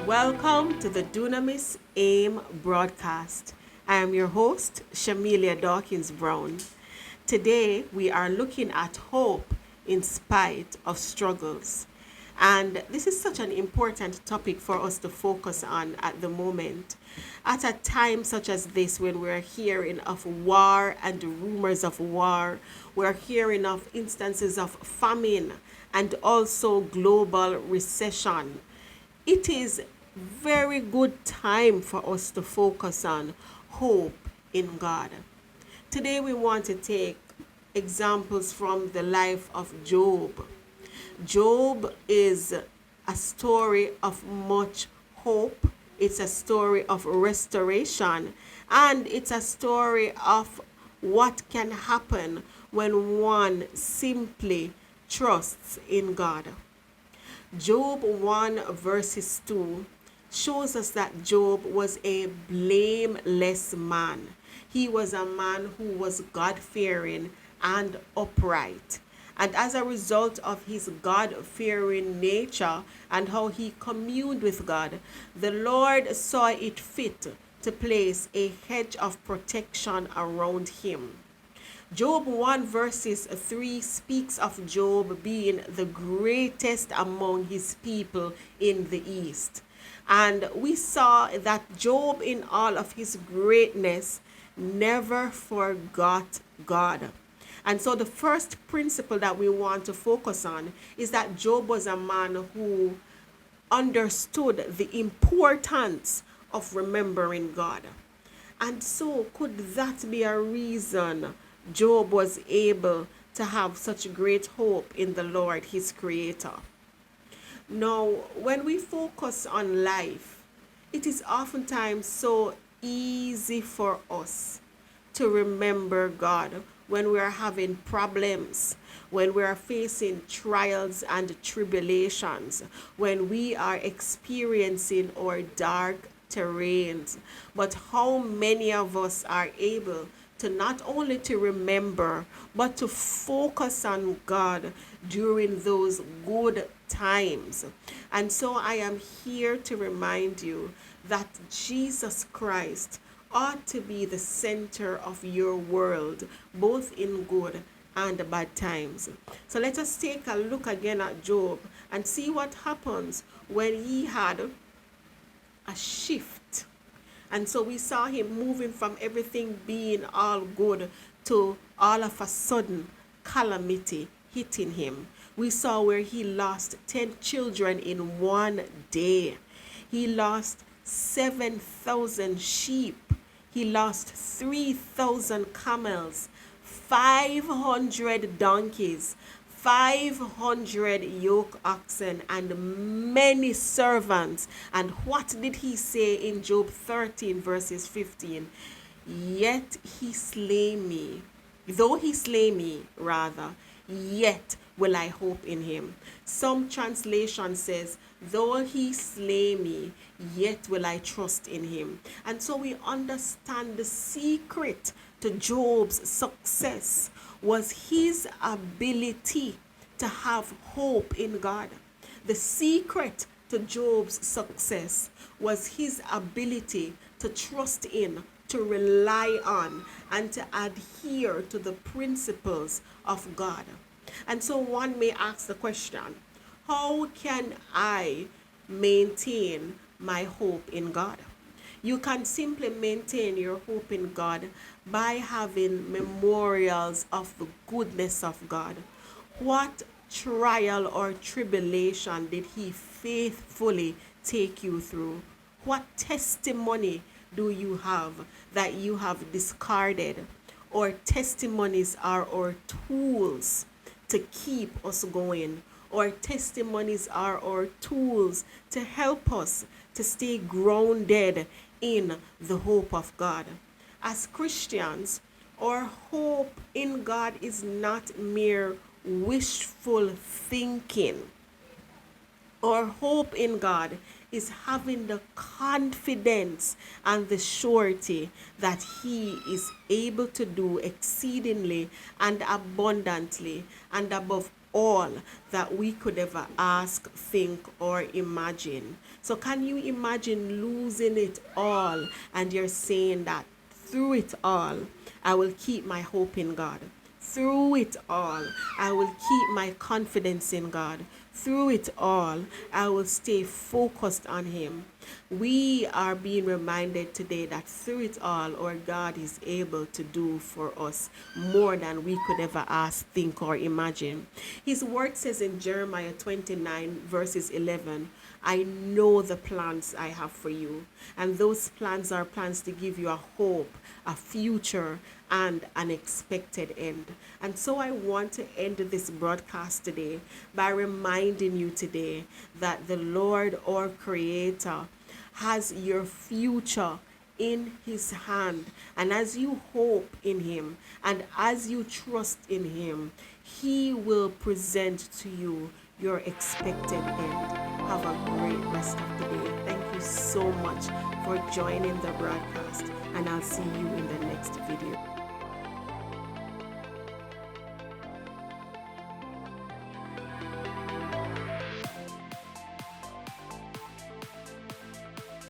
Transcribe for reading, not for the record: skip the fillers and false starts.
Welcome to the Dunamis A.I.M broadcast. I am your host, Shamilia Dawkins Brown. Today, we are looking at hope in spite of struggles. And this is such an important topic for us to focus on at the moment. At a time such as this, when we're hearing of war and rumors of war, we're hearing of instances of famine and also global recession, it is very good time for us to focus on hope in God. Today we want to take examples from the life of Job. Job is a story of much hope. It's a story of restoration, and it's a story of what can happen when one simply trusts in God. Job 1 verses 2 shows us that Job was a blameless man. He was a man who was God fearing and upright. And as a result of his God fearing nature and how he communed with God, the Lord saw it fit to place a hedge of protection around him. Job 1 verses 3 speaks of Job being the greatest among his people in the East. And we saw that Job, in all of his greatness, never forgot God. And so the first principle that we want to focus on is that Job was a man who understood the importance of remembering God. And so, could that be a reason Job was able to have such great hope in the Lord, his creator? Now, when we focus on life, it is oftentimes so easy for us to remember God when we are having problems, when we are facing trials and tribulations, when we are experiencing our dark terrains. But how many of us are able to not only to remember but to focus on God during those good times? And so I am here to remind you that Jesus Christ ought to be the center of your world, both in good and bad times. So let us take a look again at Job and see what happens when he had a shift. And so we saw him moving from everything being all good to all of a sudden calamity hitting him. We saw where he lost 10 children in one day. He lost 7,000 sheep. He lost 3,000 camels, 500 donkeys, 500 yoke oxen, and many servants. And what did he say in Job 13 verses 15? Yet he slay me. Though he slay me, rather, yet will I hope in him. Some translation says, though he slay me, yet will I trust in him. And so we understand the secret to Job's success was his ability to have hope in God. The secret to Job's success was his ability to trust in, to rely on, and to adhere to the principles of God. And so one may ask the question, how can I maintain my hope in God? You can simply maintain your hope in God by having memorials of the goodness of God. What trial or tribulation did he faithfully take you through? What testimony do you have that you have discarded? Or testimonies are our tools to keep us going. Or testimonies are our tools to help us to stay grounded in the hope of God. As Christians, our hope in God is not mere wishful thinking. Our hope in God is having the confidence and the surety that He is able to do exceedingly and abundantly and above all that we could ever ask, think, or imagine. So, can you imagine losing it all and you're saying that through it all, I will keep my hope in God? Through it all, I will keep my confidence in God. Through it all, I will stay focused on Him. We are being reminded today that through it all, our God is able to do for us more than we could ever ask, think, or imagine. His word says in Jeremiah 29, verses 11, I know the plans I have for you. And those plans are plans to give you a hope, a future, and an expected end. And so I want to end this broadcast today by reminding you today that the Lord, our Creator, has your future in His hand. And as you hope in Him and as you trust in Him, He will present to you your expected end. Have a great rest of the day. Thank you so much for joining the broadcast, and I'll see you in the next video.